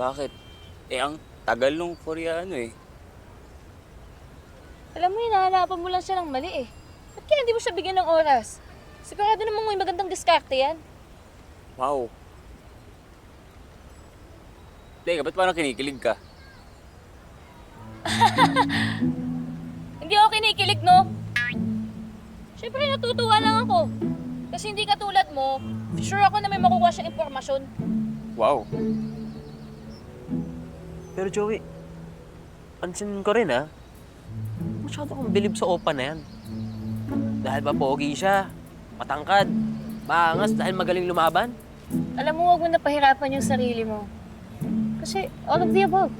Bakit? Ang tagal nung Koreano eh. Alam mo, hinahanapan mo lang siya ng mali eh. Ba't kaya hindi mo siya bigyan ng oras? Sigurado namang may magandang diskarte yan. Wow. Teka, ba't parang kinikilig ka? Hindi ako kinikilig, no? Siyempre, natutuwa lang ako. Kasi hindi katulad mo, sure ako na may makukuha siyang impormasyon. Wow. Pero Joey, pansin ko rin masyado kang bilib sa opa na yan. Dahil ba pogi siya, matangkad, maangas dahil magaling lumaban? Alam mo, huwag mo na pahirapan yung sarili mo. Kasi all of the above.